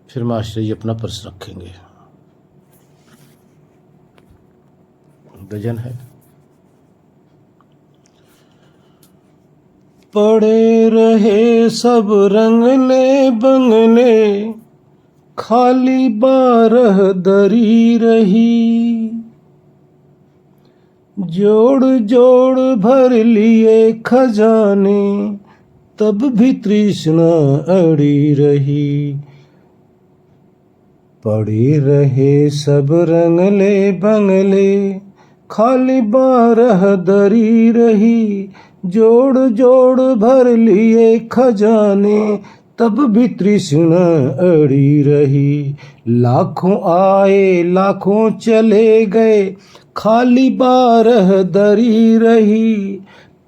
फिर मास्टर जी अपना प्रश्न रखेंगे। गजन है। पड़े रहे सब रंगले बंगले, खाली बारह दरी रही। जोड़ जोड़ भर लिए खजाने, तब भी तृष्णा अड़ी रही। पड़े रहे सब रंगले बंगले, खाली बारह दरी रही। जोड़ जोड़ भर लिए खजाने, तब भी तृष्णा अड़ी रही। लाखों आए लाखों चले गए, खाली बारह दरी रही।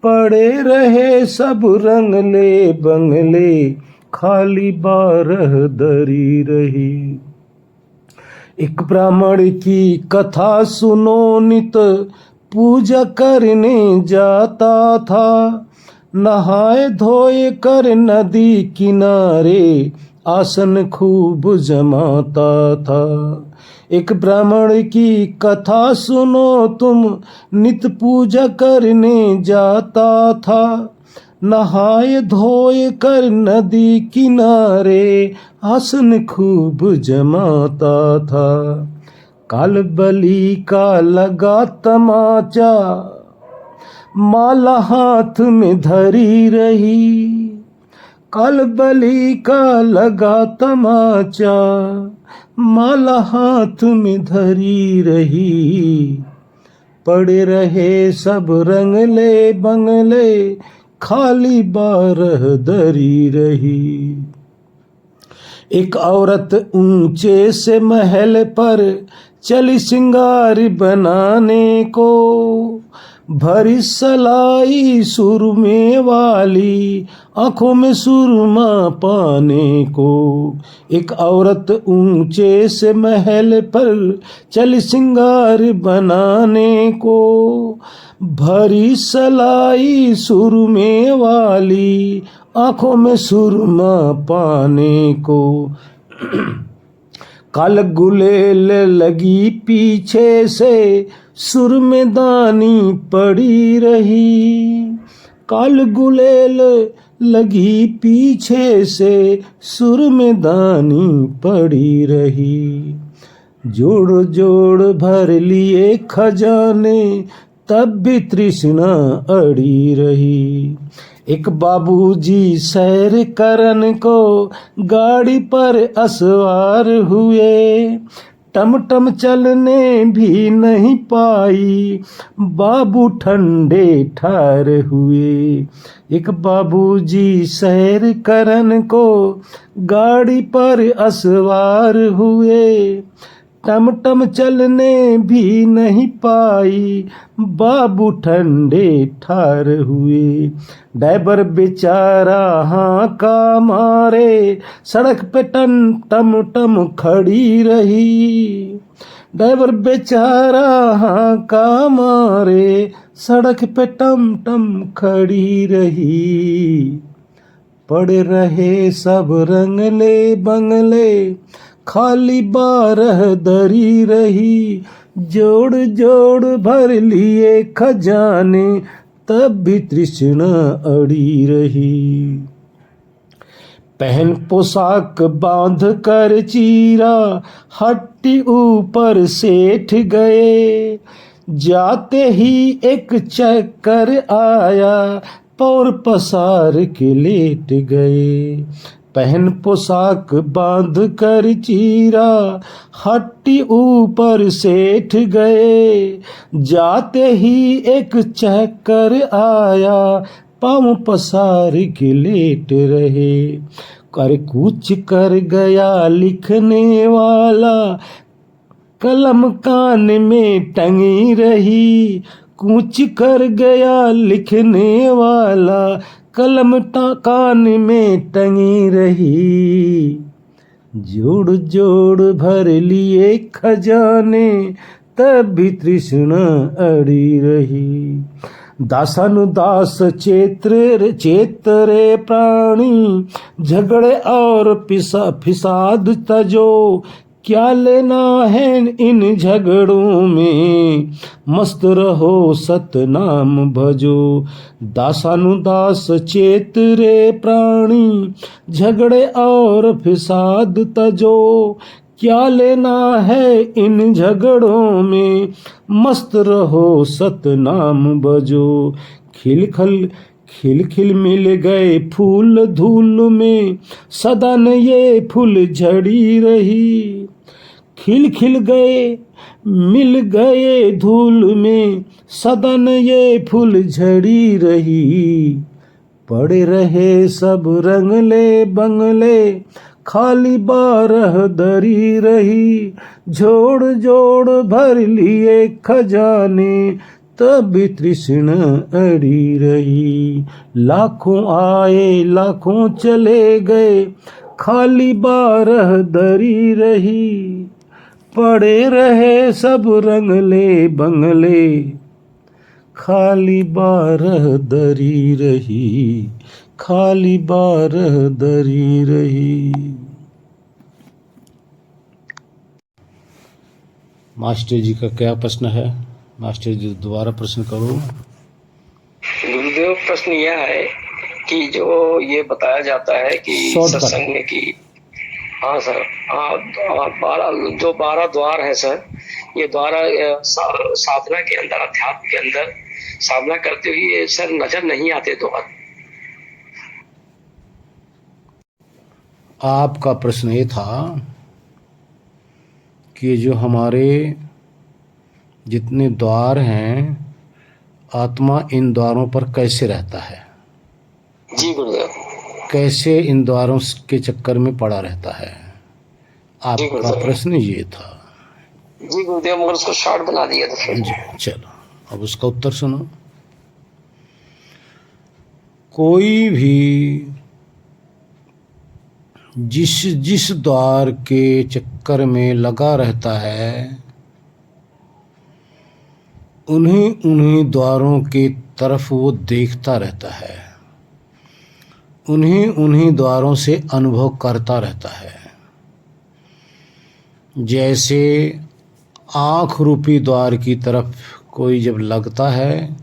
पड़े रहे सब रंगले बंगले, खाली बारह दरी रही। एक ब्राह्मण की कथा सुनो नित, पूजा करने जाता था। नहाए धोए कर नदी किनारे, आसन खूब जमाता था। एक ब्राह्मण की कथा सुनो तुम, नित पूजा करने जाता था। नहाए धोए कर नदी किनारे, आसन खूब जमाता था। काल बलि का लगा तमाचा, माला हाथ में धरी रही। काल बलि का लगा तमाचा, माला हाथ में धरी रही। पड़े रहे सब रंगले बंगले, खाली बारह दरी रही। एक औरत ऊंचे से महल पर चली सिंगार बनाने को। भरी सलाई सुरमे वाली, आंखों में सुरमा पाने को। एक औरत ऊंचे से महल पर चली सिंगार बनाने को। भरी सलाई सुरमे वाली, आंखों में सुरमा पाने को। काल गुलेल लगी पीछे से, सुरमेदानी पड़ी रही। काल गुलेल लगी पीछे से, सुरमेदानी पड़ी रही। जोड़ जोड़ भर लिए खजाने, तब भी तृष्णा अड़ी रही। एक बाबूजी सैर करन को गाड़ी पर असवार हुए। टम टम चलने भी नहीं पाई, बाबू ठंडे ठार हुए। एक बाबूजी सैर करन को गाड़ी पर असवार हुए। टम टम चलने भी नहीं पाई, बाबू ठंडे ठार हुए। ड्राइवर बेचारा हांका मारे, सड़क पे टम टम खड़ी रही। ड्राइवर बेचारा हांका मारे, सड़क पे टम टम खड़ी रही। पड़े रहे सब रंगले बंगले, खाली बारह दरी रही। जोड़ जोड़ भर लिए खजाने, तब भी तृष्णा अड़ी रही। पहन पोशाक बांध कर चीरा, हट्टी ऊपर सेठ गए। जाते ही एक चक्कर आया, पौर पसार के लेट गए। पहन पोशाक बांध कर चीरा, हट्टी ऊपर सेठ गए। जाते ही एक चक्कर आया, पाँव पसार के लेट रहे। कर कूच कर गया लिखने वाला, कलम कान में टंगी रही। कूच कर गया लिखने वाला, कलम कान में टंगी रही। जोड़ जोड़ भर लिए खजाने, तब भी तृष्णा अड़ी रही। दासानुदास चेतरे प्राणी, झगड़े और फिसाद तजो, क्या लेना है इन झगड़ों में, मस्त रहो सतनाम भजो। दासानुदास चेतरे प्राणी, झगड़े और फिसाद तजो, क्या लेना है इन झगड़ों में, मस्त रहो सतनाम भजो। खिल खिल मिल गए फूल धूल में, सदा न ये फूल झड़ी रही। खिल खिल गए मिल गए धूल में, सदा न ये फूल झड़ी रही। पड़े रहे सब रंगले बंगले, खाली बारह दरी रही। जोड़ जोड़ भर लिए खजाने, तब तृष्ण अड़ी रही। लाखों आए लाखों चले गए, खाली बारह दरी रही। पड़े रहे सब रंगले बंगले, खाली बारह दरी रही, खाली बारह दरी रही। मास्टर जी का क्या प्रश्न है? मास्टर जी दोबारा प्रश्न करो। गुरुदेव, प्रश्न यह है कि जो ये बताया जाता है कि सत्संग में कि हाँ सर, हाँ 12 द्वार है सर, ये द्वारा साधना के अंदर, अध्यात्म के अंदर साधना करते हुए सर नजर नहीं आते द्वार। आपका प्रश्न ये था कि जो हमारे जितने द्वार हैं, आत्मा इन द्वारों पर कैसे रहता है? जी गुरुदेव। कैसे इन द्वारों के चक्कर में पड़ा रहता है? आपका प्रश्न ये था। जी गुरुदेव, मगर उसको शॉर्ट बना दिया था फिर। जी चलो, अब उसका उत्तर सुनो। कोई भी जिस द्वार के चक्कर में लगा रहता है, उन्हीं द्वारों के तरफ वो देखता रहता है, उन्हीं द्वारों से अनुभव करता रहता है। जैसे आँख रूपी द्वार की तरफ कोई जब लगता है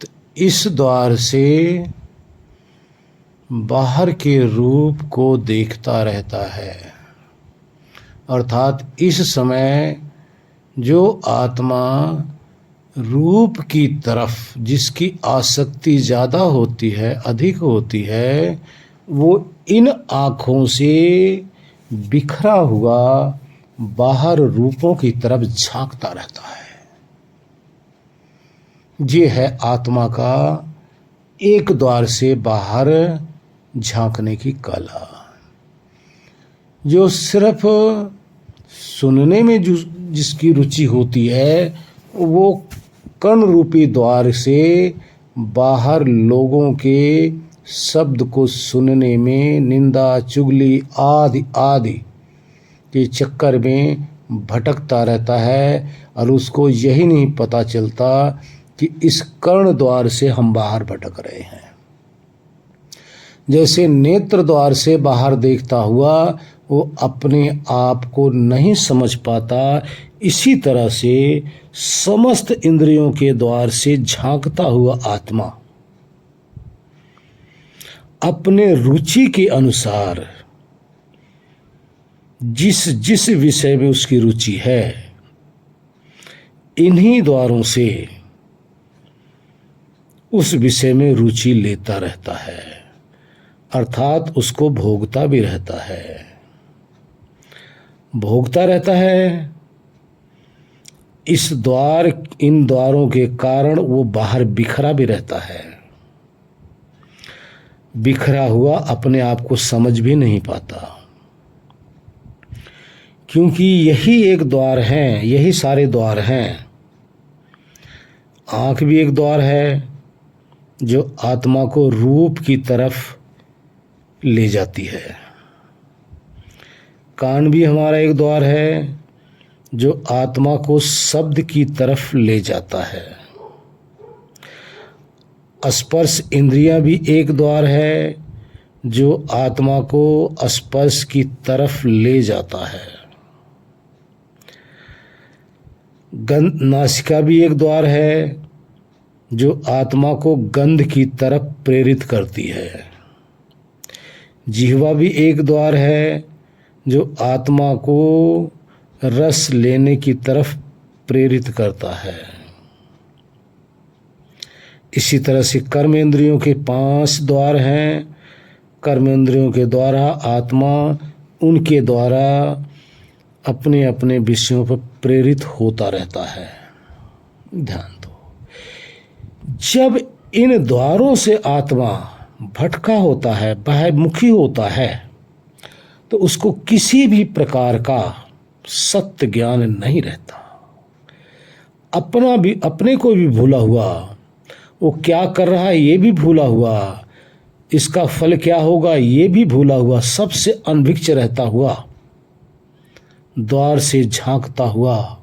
तो इस द्वार से बाहर के रूप को देखता रहता है। अर्थात इस समय जो आत्मा रूप की तरफ जिसकी आसक्ति ज़्यादा होती है, अधिक होती है, वो इन आँखों से बिखरा हुआ बाहर रूपों की तरफ झांकता रहता है। ये है आत्मा का एक द्वार से बाहर झांकने की कला। जो सिर्फ सुनने में जिसकी रुचि होती है, वो कण रूपी द्वार से बाहर लोगों के शब्द को सुनने में, निंदा चुगली आदि आदि के चक्कर में भटकता रहता है, और उसको यही नहीं पता चलता कि इस कर्ण द्वार से हम बाहर भटक रहे हैं। जैसे नेत्र द्वार से बाहर देखता हुआ वो अपने आप को नहीं समझ पाता, इसी तरह से समस्त इंद्रियों के द्वार से झांकता हुआ आत्मा अपने रुचि के अनुसार जिस विषय में उसकी रुचि है, इन्हीं द्वारों से उस विषय में रुचि लेता रहता है, अर्थात उसको भोगता भी रहता है। भोगता रहता है, इन द्वारों के कारण वो बाहर बिखरा भी रहता है। बिखरा हुआ अपने आप को समझ भी नहीं पाता, क्योंकि यही एक द्वार है, यही सारे द्वार हैं। आँख भी एक द्वार है जो आत्मा को रूप की तरफ ले जाती है। कान भी हमारा एक द्वार है जो आत्मा को शब्द की तरफ ले जाता है। स्पर्श इंद्रियां भी एक द्वार है जो आत्मा को स्पर्श की तरफ ले जाता है। गंध, नासिका भी एक द्वार है जो आत्मा को गंध की तरफ प्रेरित करती है। जिह्वा भी एक द्वार है जो आत्मा को रस लेने की तरफ प्रेरित करता है। इसी तरह से कर्मेंद्रियों के 5 द्वार हैं। कर्मेंद्रियों के द्वारा आत्मा उनके द्वारा अपने अपने विषयों पर प्रेरित होता रहता है। ध्यान दो, जब इन द्वारों से आत्मा भटका होता है, बाह्यमुखी होता है, तो उसको किसी भी प्रकार का सत्य ज्ञान नहीं रहता। अपने को भी भूला हुआ, वो क्या कर रहा है ये भी भूला हुआ, इसका फल क्या होगा ये भी भूला हुआ, सबसे अनभिज्ञ रहता हुआ, द्वार से झांकता हुआ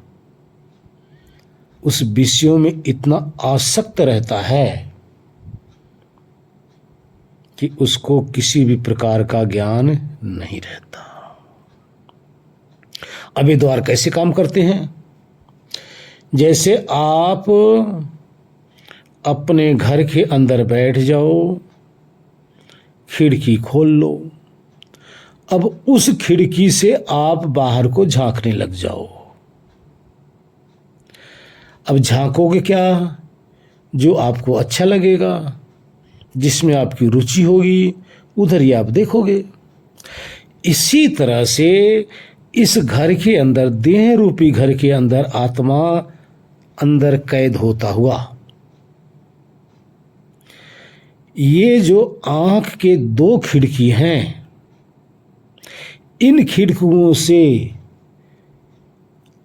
उस विषयों में इतना आसक्त रहता है कि उसको किसी भी प्रकार का ज्ञान नहीं रहता। अब ये द्वार कैसे काम करते हैं? जैसे आप अपने घर के अंदर बैठ जाओ, खिड़की खोल लो, अब उस खिड़की से आप बाहर को झांकने लग जाओ। अब झांकोगे क्या? जो आपको अच्छा लगेगा, जिसमें आपकी रुचि होगी, उधर ही आप देखोगे। इसी तरह से इस घर के अंदर, देह रूपी घर के अंदर आत्मा अंदर कैद होता हुआ, ये जो आंख के 2 खिड़की हैं, इन खिड़कियों से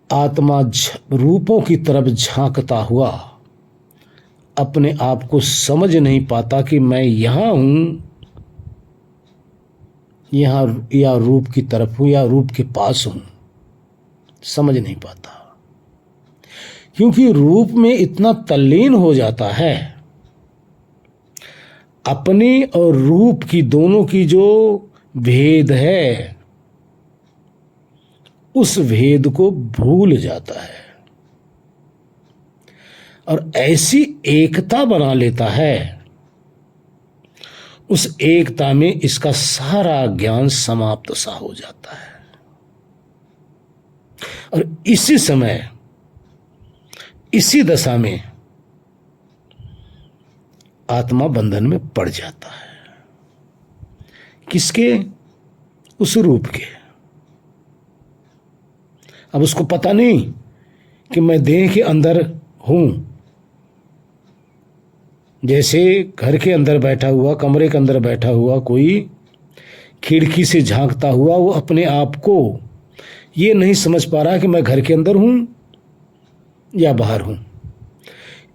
आत्मा रूपों की तरफ झांकता हुआ अपने आप को समझ नहीं पाता कि मैं यहां हूं, यहां या रूप की तरफ हूं या रूप के पास हूं, समझ नहीं पाता, क्योंकि रूप में इतना तल्लीन हो जाता है। अपने और रूप की दोनों की जो भेद है, उस भेद को भूल जाता है और ऐसी एकता बना लेता है, उस एकता में इसका सारा ज्ञान समाप्त सा हो जाता है। और इसी समय, इसी दशा में आत्मा बंधन में पड़ जाता है। किसके? उस रूप के। अब उसको पता नहीं कि मैं देह के अंदर हूं। जैसे घर के अंदर बैठा हुआ, कमरे के अंदर बैठा हुआ कोई खिड़की से झांकता हुआ, वो अपने आप को ये नहीं समझ पा रहा कि मैं घर के अंदर हूं या बाहर हूं।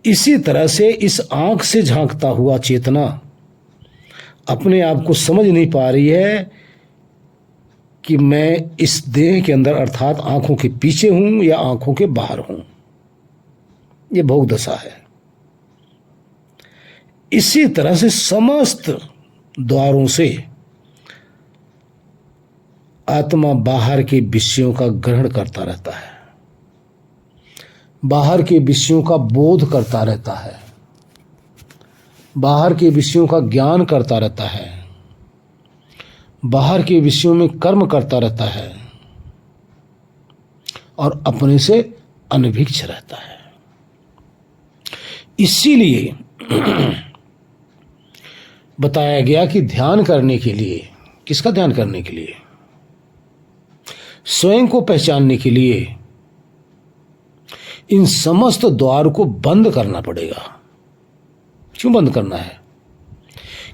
इसी तरह से इस आंख से झांकता हुआ चेतना अपने आप को समझ नहीं पा रही है कि मैं इस देह के अंदर अर्थात आंखों के पीछे हूं या आंखों के बाहर हूं। यह भोग दशा है। इसी तरह से समस्त द्वारों से आत्मा बाहर के विषयों का ग्रहण करता रहता है, बाहर के विषयों का बोध करता रहता है, बाहर के विषयों का ज्ञान करता रहता है, बाहर के विषयों में कर्म करता रहता है और अपने से अनभिज्ञ रहता है। इसीलिए बताया गया कि ध्यान करने के लिए, किसका ध्यान करने के लिए? स्वयं को पहचानने के लिए इन समस्त द्वार को बंद करना पड़ेगा। क्यों बंद करना है?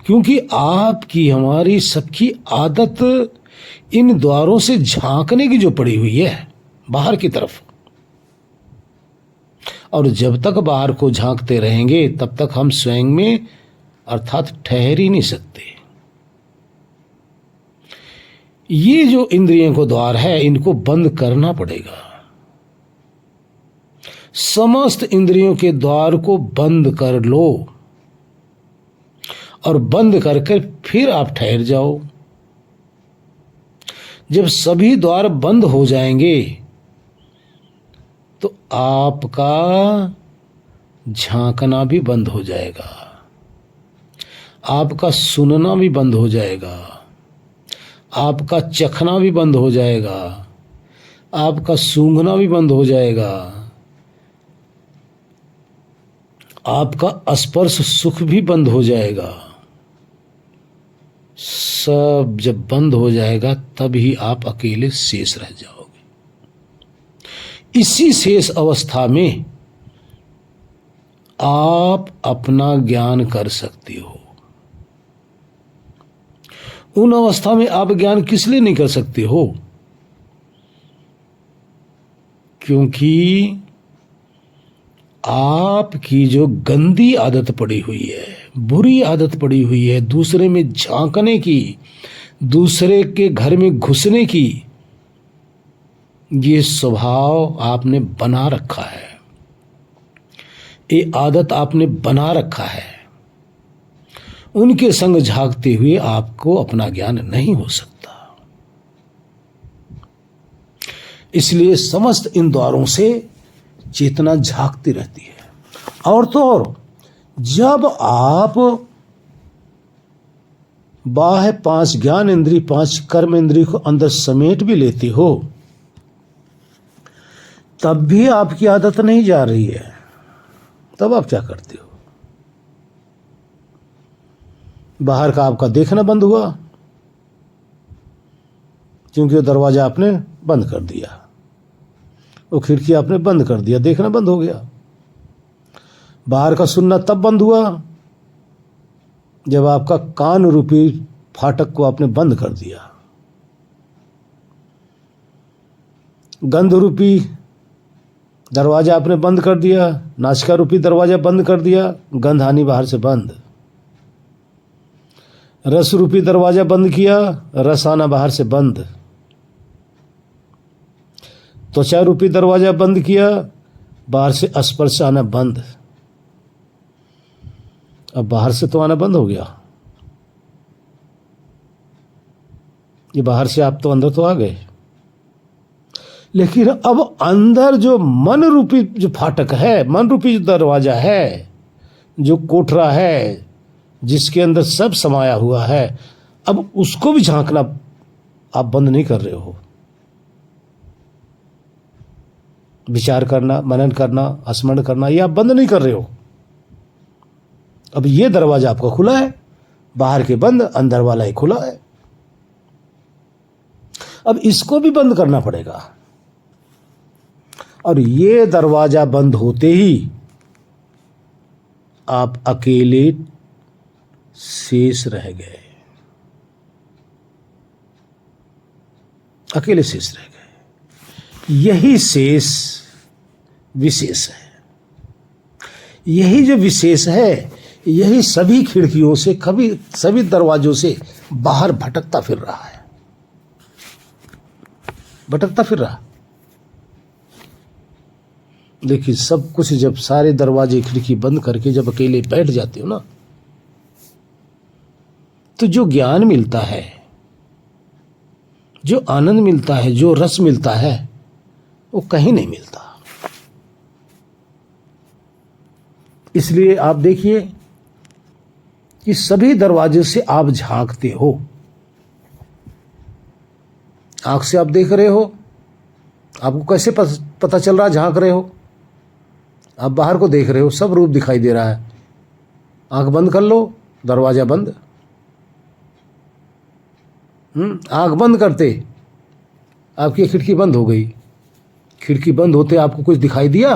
क्योंकि आपकी, हमारी सबकी आदत इन द्वारों से झांकने की जो पड़ी हुई है बाहर की तरफ, और जब तक बाहर को झांकते रहेंगे तब तक हम स्वयं में अर्थात ठहर ही नहीं सकते। ये जो इंद्रियों को द्वार है, इनको बंद करना पड़ेगा। समस्त इंद्रियों के द्वार को बंद कर लो, और बंद करके फिर आप ठहर जाओ। जब सभी द्वार बंद हो जाएंगे तो आपका झांकना भी बंद हो जाएगा, आपका सुनना भी बंद हो जाएगा, आपका चखना भी बंद हो जाएगा, आपका सूंघना भी बंद हो जाएगा, आपका स्पर्श सुख भी बंद हो जाएगा। सब जब बंद हो जाएगा तभी आप अकेले शेष रह जाओगे। इसी शेष अवस्था में आप अपना ज्ञान कर सकते हो। उन अवस्था में आप ज्ञान किस लिए नहीं कर सकते हो? क्योंकि आपकी जो गंदी आदत पड़ी हुई है, बुरी आदत पड़ी हुई है, दूसरे में झांकने की, दूसरे के घर में घुसने की, ये स्वभाव आपने बना रखा है, ये आदत आपने बना रखा है। उनके संग झांकते हुए आपको अपना ज्ञान नहीं हो सकता। इसलिए समस्त इन द्वारों से चेतना झांकती रहती है। और तो और जब आप बाह्य 5 ज्ञान इंद्रिय 5 कर्म इंद्रिय को अंदर समेट भी लेते हो, तब भी आपकी आदत नहीं जा रही है। तब आप क्या करते हो? बाहर का आपका देखना बंद हुआ, क्योंकि वो दरवाजा आपने बंद कर दिया, वो खिड़की आपने बंद कर दिया, देखना बंद हो गया। बाहर का सुनना तब बंद हुआ जब आपका कान रूपी फाटक को आपने बंद कर दिया। गंध रूपी दरवाजा आपने बंद कर दिया, नासिका रूपी दरवाजा बंद कर दिया, गंध आनी बाहर से बंद। रस रूपी दरवाजा बंद किया, रस आना बाहर से बंद। त्वचा रूपी दरवाजा बंद किया, बाहर से स्पर्श आना बंद। अब बाहर से तो आना बंद हो गया, ये बाहर से आप तो अंदर तो आ गए, लेकिन अब अंदर जो मन रूपी जो फाटक है, मन रूपी जो दरवाजा है, जो कोठरा है, जिसके अंदर सब समाया हुआ है, अब उसको भी झांकना आप बंद नहीं कर रहे हो। विचार करना, मनन करना, स्मरण करना, ये आप बंद नहीं कर रहे हो। अब ये दरवाजा आपका खुला है, बाहर के बंद, अंदर वाला ही खुला है। अब इसको भी बंद करना पड़ेगा। और ये दरवाजा बंद होते ही आप अकेले शेष रह गए, अकेले शेष रह गए। यही शेष विशेष है। यही जो विशेष है, यही सभी खिड़कियों से, कभी सभी दरवाजों से बाहर भटकता फिर रहा है, भटकता फिर रहा। देखिए, सब कुछ जब सारे दरवाजे खिड़की बंद करके जब अकेले बैठ जाते हो ना, तो जो ज्ञान मिलता है, जो आनंद मिलता है, जो रस मिलता है, वो कहीं नहीं मिलता। इसलिए आप देखिए कि सभी दरवाजे से आप झांकते हो, आंख से आप देख रहे हो, आपको कैसे पता चल रहा है झांक रहे हो? आप बाहर को देख रहे हो, सब रूप दिखाई दे रहा है। आंख बंद कर लो, दरवाजा बंद। आंख बंद करते आपकी खिड़की बंद हो गई, खिड़की बंद होते आपको कुछ दिखाई दिया?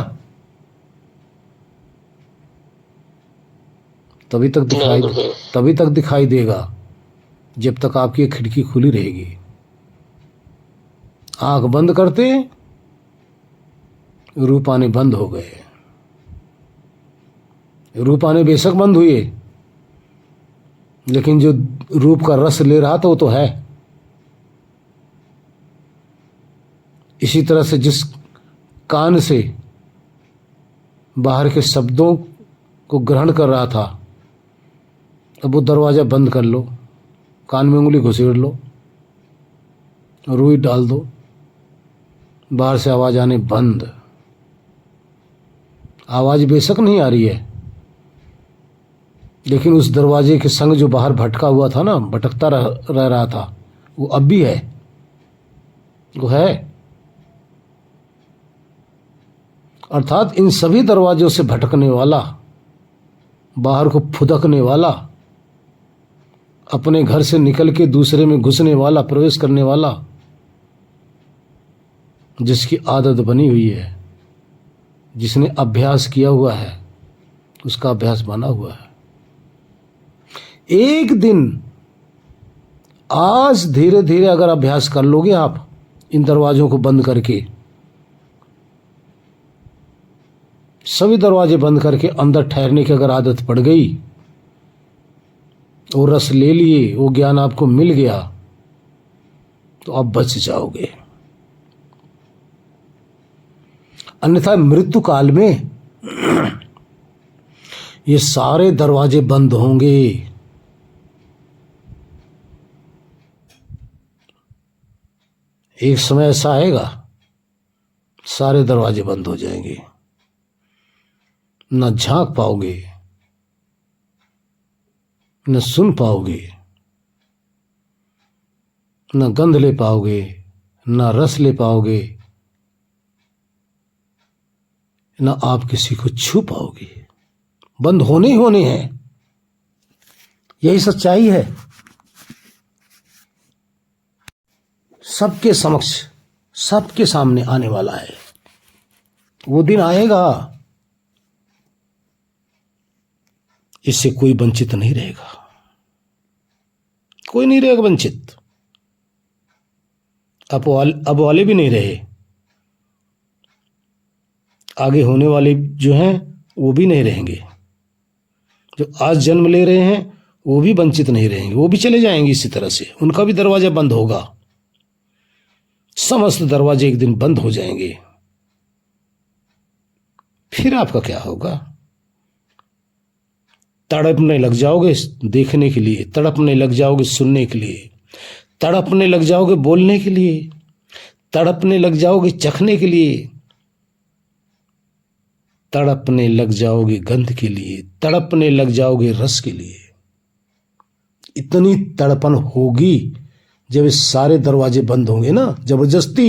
तभी तक दिखाई देगा जब तक आपकी खिड़की खुली रहेगी। आंख बंद करते रूप आने बंद हो गए, रूप आने बेशक बंद हुए, लेकिन जो रूप का रस ले रहा था वो तो है। इसी तरह से जिस कान से बाहर के शब्दों को ग्रहण कर रहा था अब वो दरवाज़ा बंद कर लो, कान में उंगली घुसेड़ लो, रुई डाल दो, बाहर से आवाज़ आने बंद। आवाज़ बेशक नहीं आ रही है, लेकिन उस दरवाजे के संग जो बाहर भटका हुआ था ना, भटकता रह रहा था, वो अब भी है, वो है। अर्थात इन सभी दरवाजों से भटकने वाला, बाहर को फुदकने वाला, अपने घर से निकल के दूसरे में घुसने वाला, प्रवेश करने वाला, जिसकी आदत बनी हुई है, जिसने अभ्यास किया हुआ है, उसका अभ्यास बना हुआ है। एक दिन आज धीरे धीरे अगर अभ्यास कर लोगे आप इन दरवाजों को बंद करके, सभी दरवाजे बंद करके अंदर ठहरने की अगर आदत पड़ गई, वो रस ले लिए, वो ज्ञान आपको मिल गया, तो आप बच जाओगे। अन्यथा मृत्यु काल में ये सारे दरवाजे बंद होंगे। एक समय ऐसा आएगा, सारे दरवाजे बंद हो जाएंगे, न झांक पाओगे, न सुन पाओगे, न गंध ले पाओगे, न रस ले पाओगे, न आप किसी को छू पाओगे। बंद होने ही होने हैं, यही सच्चाई है। सबके समक्ष, सबके सामने आने वाला है। वो दिन आएगा, इससे कोई वंचित नहीं रहेगा, कोई नहीं रहेगा वंचित। अब वाले भी नहीं रहे, आगे होने वाले जो हैं वो भी नहीं रहेंगे। जो आज जन्म ले रहे हैं वो भी वंचित नहीं रहेंगे, वो भी चले जाएंगे इसी तरह से, उनका भी दरवाजा बंद होगा। समस्त दरवाजे एक दिन बंद हो जाएंगे। फिर आपका क्या होगा? तड़पने लग जाओगे देखने के लिए, तड़पने लग जाओगे सुनने के लिए, तड़पने लग जाओगे बोलने के लिए, तड़पने लग जाओगे चखने के लिए, तड़पने लग जाओगे गंध के लिए, तड़पने लग जाओगे रस के लिए। इतनी तड़पन होगी जब ये सारे दरवाजे बंद होंगे ना, जबरदस्ती।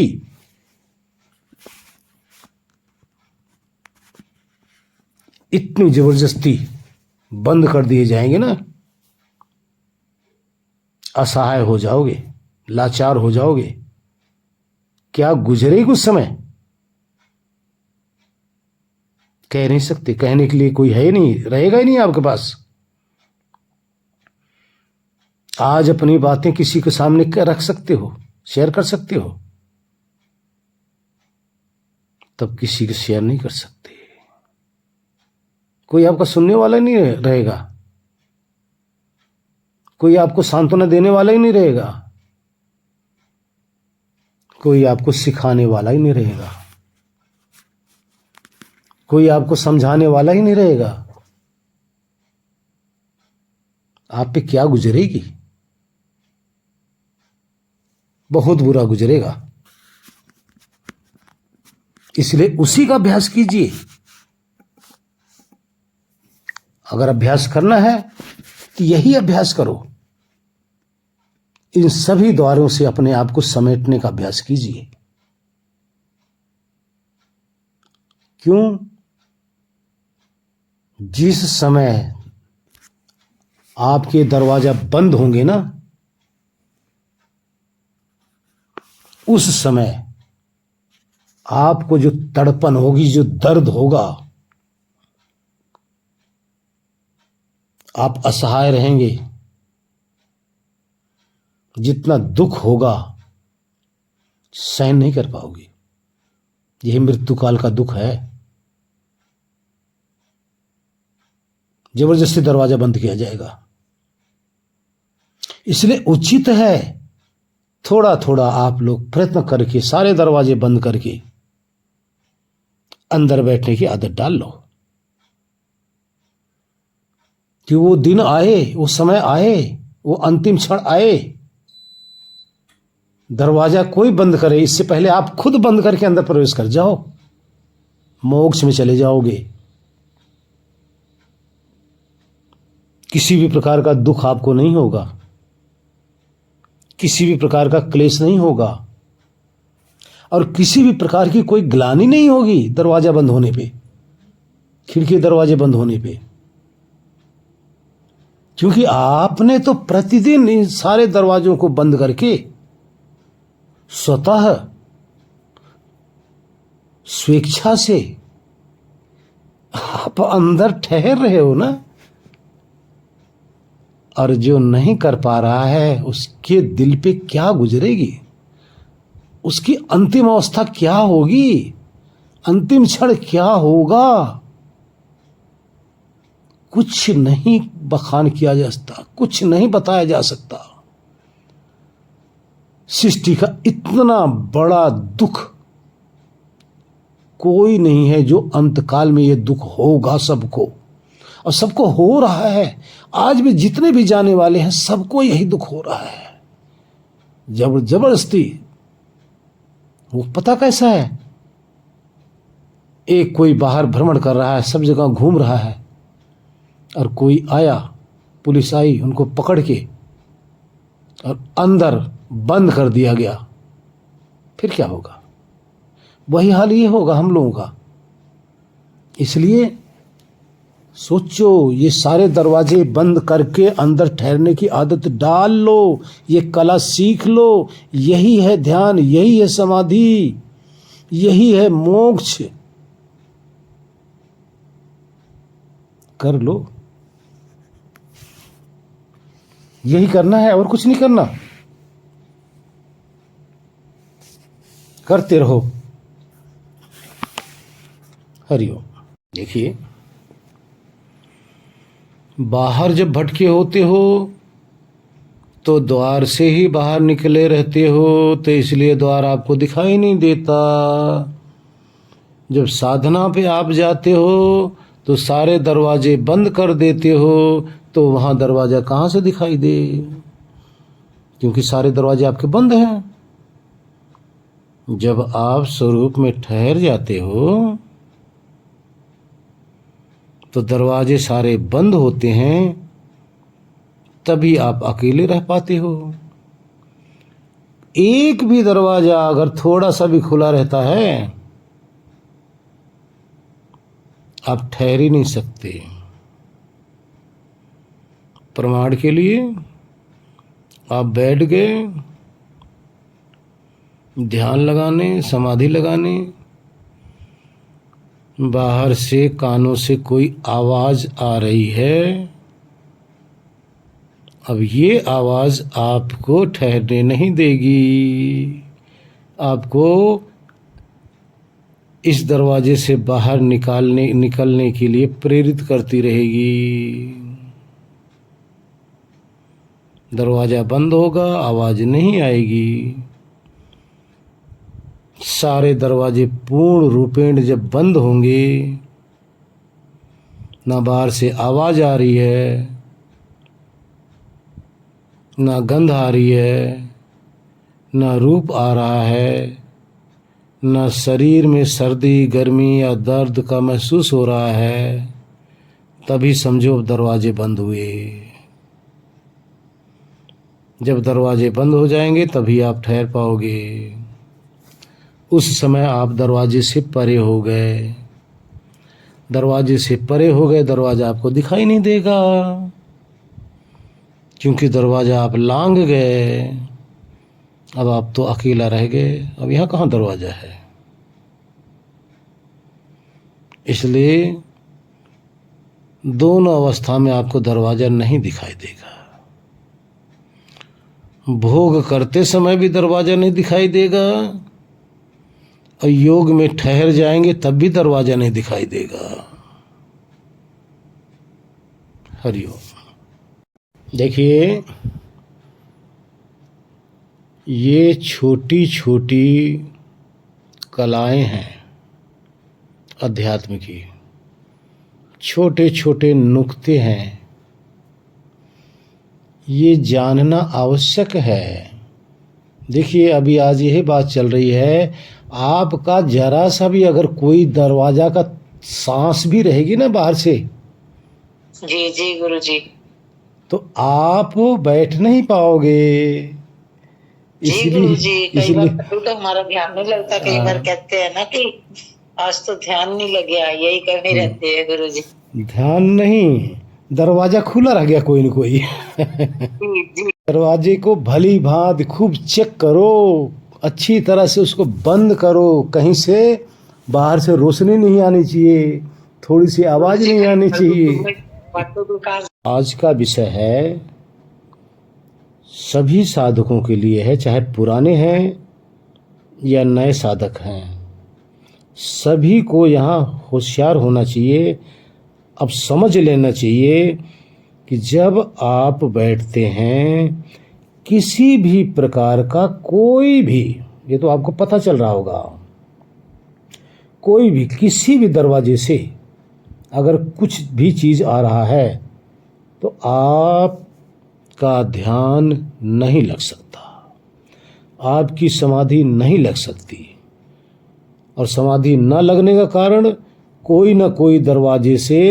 इतनी जबरदस्ती बंद कर दिए जाएंगे ना, असहाय हो जाओगे, लाचार हो जाओगे। क्या गुजरेगी कुछ समय कह नहीं सकते, कहने के लिए कोई है ही नहीं, रहेगा ही नहीं आपके पास। आज अपनी बातें किसी के सामने रख सकते हो, शेयर कर सकते हो, तब किसी के शेयर नहीं कर सकते। कोई आपका सुनने वाला ही नहीं रहेगा, कोई आपको सांत्वना देने वाला ही नहीं रहेगा, कोई आपको सिखाने वाला ही नहीं रहेगा, कोई आपको समझाने वाला ही नहीं रहेगा। आप पे क्या गुजरेगी? बहुत बुरा गुजरेगा। इसलिए उसी का अभ्यास कीजिए। अगर अभ्यास करना है तो यही अभ्यास करो। इन सभी द्वारों से अपने आप को समेटने का अभ्यास कीजिए। क्यों? जिस समय आपके दरवाजा बंद होंगे ना, उस समय आपको जो तड़पन होगी, जो दर्द होगा, आप असहाय रहेंगे। जितना दुख होगा सहन नहीं कर पाओगे। यही मृत्यु काल का दुख है। जबरदस्ती दरवाजा बंद किया जाएगा। इसलिए उचित है थोड़ा थोड़ा आप लोग प्रयत्न करके सारे दरवाजे बंद करके अंदर बैठने की आदत डाल लो। कि वो दिन आए, वो समय आए, वो अंतिम क्षण आए, दरवाजा कोई बंद करे इससे पहले आप खुद बंद करके अंदर प्रवेश कर जाओ, मोक्ष में चले जाओगे। किसी भी प्रकार का दुख आपको नहीं होगा, किसी भी प्रकार का क्लेश नहीं होगा, और किसी भी प्रकार की कोई ग्लानि नहीं होगी दरवाजा बंद होने पे, खिड़की दरवाजे बंद होने पे। क्योंकि आपने तो प्रतिदिन इन सारे दरवाजों को बंद करके स्वतः स्वेच्छा से आप अंदर ठहर रहे हो ना। और जो नहीं कर पा रहा है उसके दिल पे क्या गुजरेगी, उसकी अंतिम अवस्था क्या होगी, अंतिम क्षण क्या होगा, कुछ नहीं बखान किया जा सकता, कुछ नहीं बताया जा सकता। सृष्टि का इतना बड़ा दुख कोई नहीं है जो अंतकाल में ये दुख होगा सबको, और सबको हो रहा है। आज भी जितने भी जाने वाले हैं सबको यही दुख हो रहा है, जबरदस्ती। वो पता कैसा है, एक कोई बाहर भ्रमण कर रहा है, सब जगह घूम रहा है, और कोई आया, पुलिस आई, उनको पकड़ के और अंदर बंद कर दिया गया, फिर क्या होगा? वही हाल ये होगा हम लोगों का। इसलिए सोचो, ये सारे दरवाजे बंद करके अंदर ठहरने की आदत डाल लो, ये कला सीख लो। यही है ध्यान, यही है समाधि, यही है मोक्ष। कर लो, यही करना है और कुछ नहीं करना। करते रहो। हरिओम। देखिए, बाहर जब भटके होते हो तो द्वार से ही बाहर निकले रहते हो, तो इसलिए द्वार आपको दिखाई नहीं देता। जब साधना पे आप जाते हो तो सारे दरवाजे बंद कर देते हो, तो वहाँ दरवाजा कहाँ से दिखाई दे, क्योंकि सारे दरवाजे आपके बंद हैं। जब आप स्वरूप में ठहर जाते हो तो दरवाजे सारे बंद होते हैं, तभी आप अकेले रह पाते हो। एक भी दरवाजा अगर थोड़ा सा भी खुला रहता है, आप ठहर ही नहीं सकते। प्रमाण के लिए आप बैठ गए ध्यान लगाने, समाधि लगाने, बाहर से कानों से कोई आवाज आ रही है। अब ये आवाज आपको ठहरने नहीं देगी, आपको इस दरवाजे से बाहर निकलने के लिए प्रेरित करती रहेगी। दरवाजा बंद होगा, आवाज नहीं आएगी। सारे दरवाजे पूर्ण रूपेण जब बंद होंगे, ना बाहर से आवाज आ रही है, ना गंध आ रही है, ना रूप आ रहा है, ना शरीर में सर्दी गर्मी या दर्द का महसूस हो रहा है, तभी समझो दरवाजे बंद हुए। जब दरवाजे बंद हो जाएंगे तभी आप ठहर पाओगे। उस समय आप दरवाजे से परे हो गए। दरवाजे से परे हो गए, दरवाजा आपको दिखाई नहीं देगा, क्योंकि दरवाजा आप लांघ गए। अब आप तो अकेला रह गए, अब यहाँ कहाँ दरवाजा है। इसलिए दोनों अवस्था में आपको दरवाजा नहीं दिखाई देगा। भोग करते समय भी दरवाजा नहीं दिखाई देगा, और योग में ठहर जाएंगे तब भी दरवाजा नहीं दिखाई देगा। हरिओम। देखिए, ये छोटी छोटी कलाएं हैं अध्यात्म की, छोटे छोटे नुक्ते हैं ये जानना आवश्यक है। देखिए अभी आज यही बात चल रही है, आपका जरा सा भी अगर कोई दरवाजा का सांस भी रहेगी ना बाहर से, जी जी गुरु जी। तो आप बैठ नहीं पाओगे। जी गुरु जी, कई बार इसलिए तो हमारा ध्यान नहीं लगता। कई बार कहते हैं ना कि आज तो ध्यान नहीं लग गया, यही कमी रहती है गुरु जी। ध्यान नहीं, दरवाजा खुला रह गया कोई न कोई। जी दरवाजे को भली भांति खूब चेक करो, अच्छी तरह से उसको बंद करो, कहीं से बाहर से रोशनी नहीं आनी चाहिए, थोड़ी सी आवाज नहीं आनी चाहिए। आज का विषय है, सभी साधकों के लिए है, चाहे पुराने हैं या नए साधक हैं, सभी को यहाँ होशियार होना चाहिए। अब समझ लेना चाहिए कि जब आप बैठते हैं किसी भी प्रकार का कोई भी, ये तो आपको पता चल रहा होगा, कोई भी किसी भी दरवाजे से अगर कुछ भी चीज़ आ रहा है तो आपका ध्यान नहीं लग सकता, आपकी समाधि नहीं लग सकती। और समाधि न लगने का कारण कोई न कोई दरवाजे से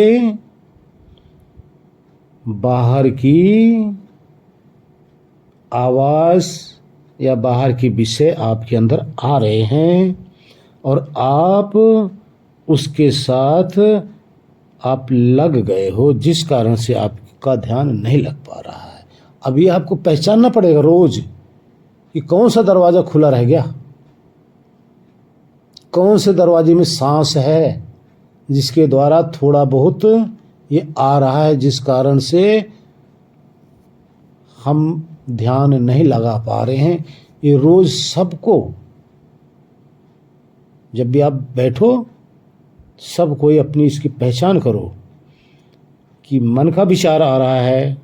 बाहर की आवाज़ या बाहर की विषय आपके अंदर आ रहे हैं और आप उसके साथ आप लग गए हो, जिस कारण से आपका ध्यान नहीं लग पा रहा है। अभी आपको पहचानना पड़ेगा रोज कि कौन सा दरवाज़ा खुला रह गया, कौन से दरवाजे में सांस है जिसके द्वारा थोड़ा बहुत ये आ रहा है, जिस कारण से हम ध्यान नहीं लगा पा रहे हैं। ये रोज सबको, जब भी आप बैठो, सब कोई अपनी इसकी पहचान करो कि मन का विचार आ रहा है,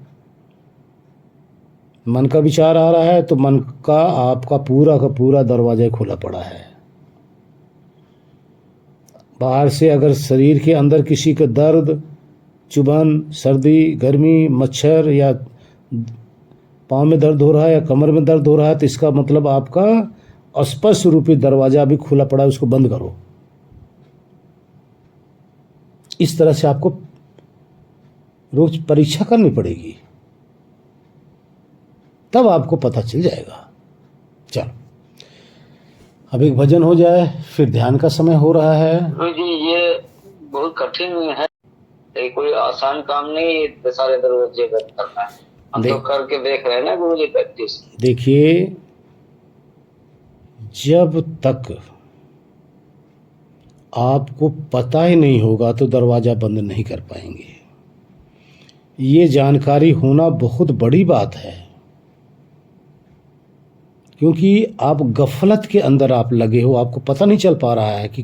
मन का विचार आ रहा है तो मन का आपका पूरा का पूरा दरवाजा खुला पड़ा है। बाहर से अगर शरीर के अंदर किसी का दर्द, चुभन, सर्दी, गर्मी, मच्छर या पाँव में दर्द हो रहा है या कमर में दर्द हो रहा है, तो इसका मतलब आपका स्पर्श रूपी दरवाजा भी खुला पड़ा है, उसको बंद करो। इस तरह से आपको रोज परीक्षा करनी पड़ेगी, तब आपको पता चल जाएगा। चलो अब एक भजन हो जाए, फिर ध्यान का समय हो रहा है। जी ये बहुत कठिन है, ये कोई आसान काम नहीं है, इतने सारे दरवाजे बंद करना है। हम तो करके देख रहे हैं ना गुरु जी प्रैक्टिस। देखिए जब तक आपको पता ही नहीं होगा तो दरवाजा बंद नहीं कर पाएंगे। ये जानकारी होना बहुत बड़ी बात है, क्योंकि आप गफलत के अंदर आप लगे हो, आपको पता नहीं चल पा रहा है कि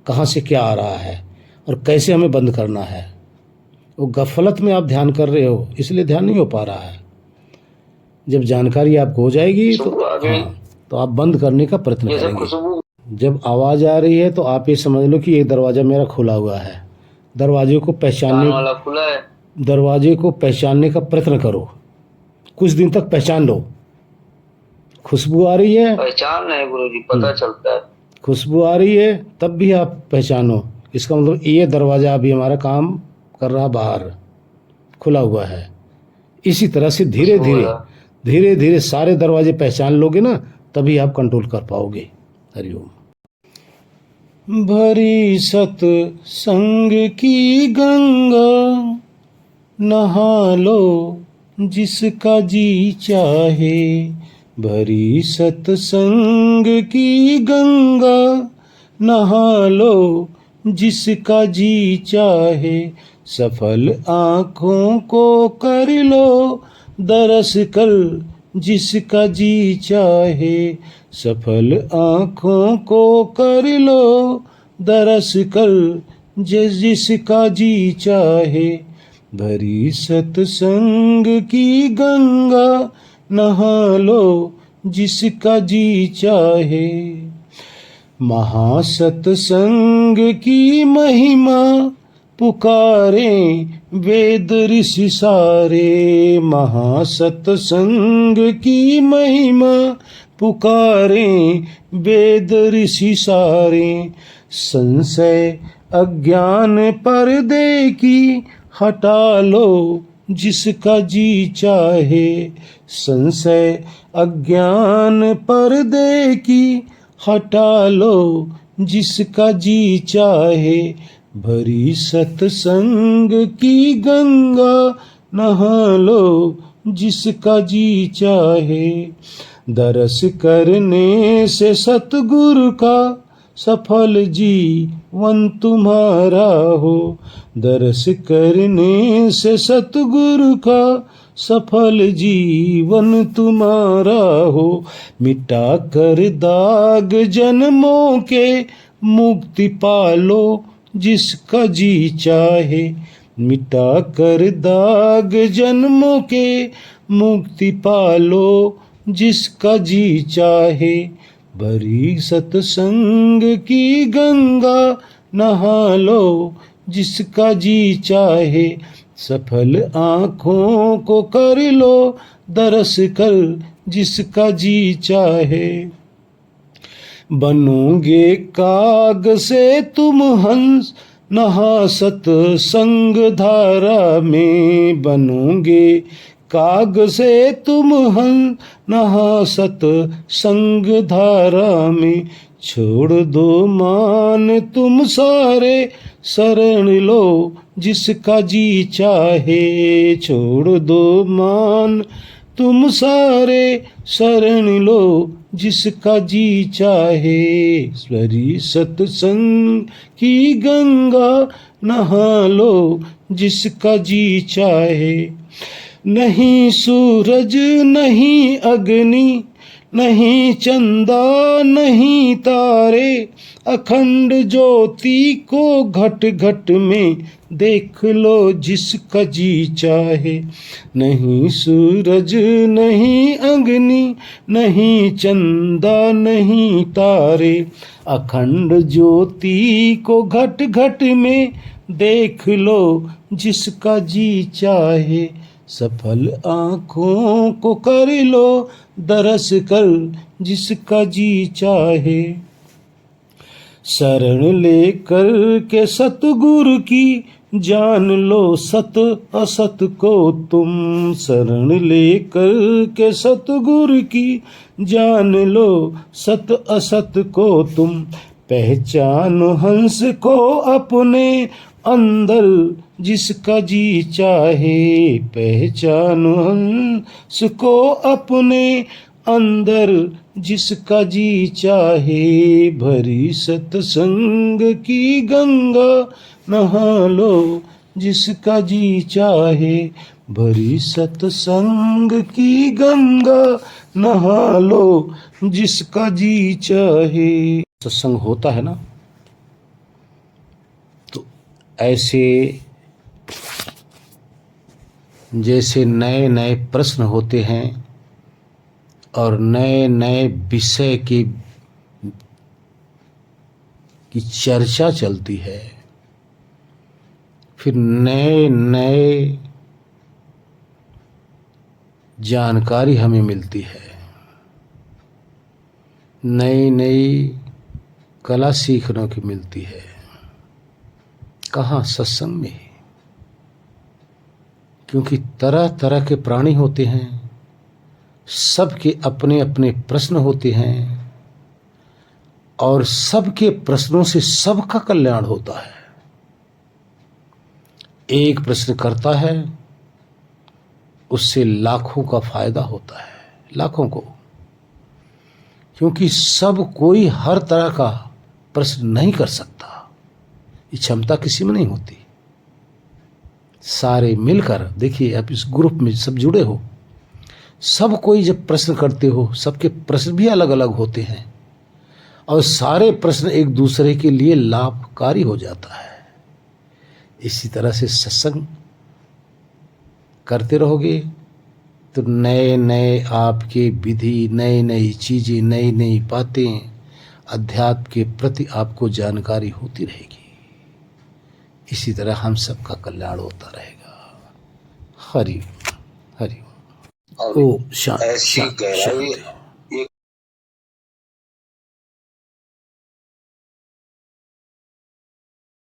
कहाँ से क्या आ रहा है और कैसे हमें बंद करना है। वो गफलत में आप ध्यान कर रहे हो, इसलिए ध्यान नहीं हो पा रहा है। जब जानकारी आपको हो जाएगी तो आप बंद करने का प्रयत्न करेंगे। जब आवाज़ आ रही है तो आप ये समझ लो कि ये दरवाज़ा मेरा खुला हुआ है। दरवाजे को पहचानने वाला खुला है, दरवाजे को पहचानने का प्रयत्न करो, कुछ दिन तक पहचान लो। खुशबू आ रही है, पहचान है गुरु जी, पता चलता है। खुशबू आ रही है तब भी आप पहचानो, इसका मतलब ये दरवाज़ा अभी हमारा काम कर रहा, बाहर खुला हुआ है। इसी तरह से धीरे धीरे सारे दरवाजे पहचान लोगे ना, तभी आप कंट्रोल कर पाओगे। हरिओम। भरी सत्संग की गंगा नहा लो जिसका जी चाहे, भरी सत्संग की गंगा नहा लो जिसका जी चाहे, सफल आँखों को कर लो दरस कल जिसका जी चाहे, सफल आँखों को कर लो दरस कल जिसका जी चाहे, भरी सत्संग की गंगा नहा लो जिसका जी चाहे। महासत्संग की महिमा पुकारें वेद ऋषि सारे, महासत्संग की महिमा पुकारें वेद ऋषि सारे। संशय अज्ञान पर्दे की हटा लो जिसका जी चाहे, संशय अज्ञान पर्दे की हटा लो जिसका जी चाहे। भरी सत्संग की गंगा नहा लो जिसका जी चाहे। दरस करने से सतगुरु का सफल जीवन तुम्हारा हो, दरस करने से सतगुरु का सफल जीवन तुम्हारा हो। मिटा कर दाग जन्मों के मुक्ति पालो जिसका जी चाहे, मिटा कर दाग जन्मों के मुक्ति पालो जिसका जी चाहे। भरी सत्संग की गंगा नहा लो जिसका जी चाहे। सफल आँखों को कर लो दरस कर जिसका जी चाहे। बनोगे काग से तुम हंस नहा सत्संग धारा में, बनोगे काग से तुम हंस नहा सत्संग धारा में। छोड़ दो मान तुम सारे शरण लो जिसका जी चाहे, छोड़ दो मान तुम सारे शरण लो जिसका जी चाहे। स्वरी सत्संग की गंगा नहा लो जिसका जी चाहे। नहीं सूरज नहीं अग्नि नहीं चंदा नहीं तारे, अखंड ज्योति को घट घट में देख लो जिसका जी चाहे। नहीं सूरज नहीं अग्नि नहीं चंदा नहीं तारे, अखंड ज्योति को घट घट में देख लो जिसका जी चाहे। सफल आँखों को कर लो दरस कर जिसका जी चाहे। शरण लेकर के सतगुरु की जान लो सत असत को तुम, शरण लेकर के सतगुरु की जान लो सत असत को तुम। पहचानो हंस को अपने अंदर जिसका जी चाहे, पहचानो हंस को अपने अंदर जिसका जी चाहे। भरी सत्संग की गंगा नहा लो जिसका जी चाहे, भरी सत्संग की गंगा नहा लो जिसका जी चाहे। सत्संग होता है ना, तो ऐसे जैसे नए नए प्रश्न होते हैं और नए नए विषय की चर्चा चलती है, फिर नए नए जानकारी हमें मिलती है, नई नई कला सीखने की मिलती है। कहाँ? सत्संग में। क्योंकि तरह तरह के प्राणी होते हैं, सबके अपने अपने प्रश्न होते हैं और सबके प्रश्नों से सबका कल्याण होता है। एक प्रश्न करता है, उससे लाखों का फायदा होता है, लाखों को। क्योंकि सब कोई हर तरह का प्रश्न नहीं कर सकता, ये क्षमता किसी में नहीं होती। सारे मिलकर देखिए, आप इस ग्रुप में सब जुड़े हो, सब कोई जब प्रश्न करते हो, सबके प्रश्न भी अलग अलग होते हैं और सारे प्रश्न एक दूसरे के लिए लाभकारी हो जाता है। इसी तरह से सत्संग करते रहोगे तो नए नए आपके विधि, नई नई चीज़ें, नई नई बातें, अध्यात्म के प्रति आपको जानकारी होती रहेगी। इसी तरह हम सबका कल्याण होता रहेगा। हरि हरि। ओ शांति।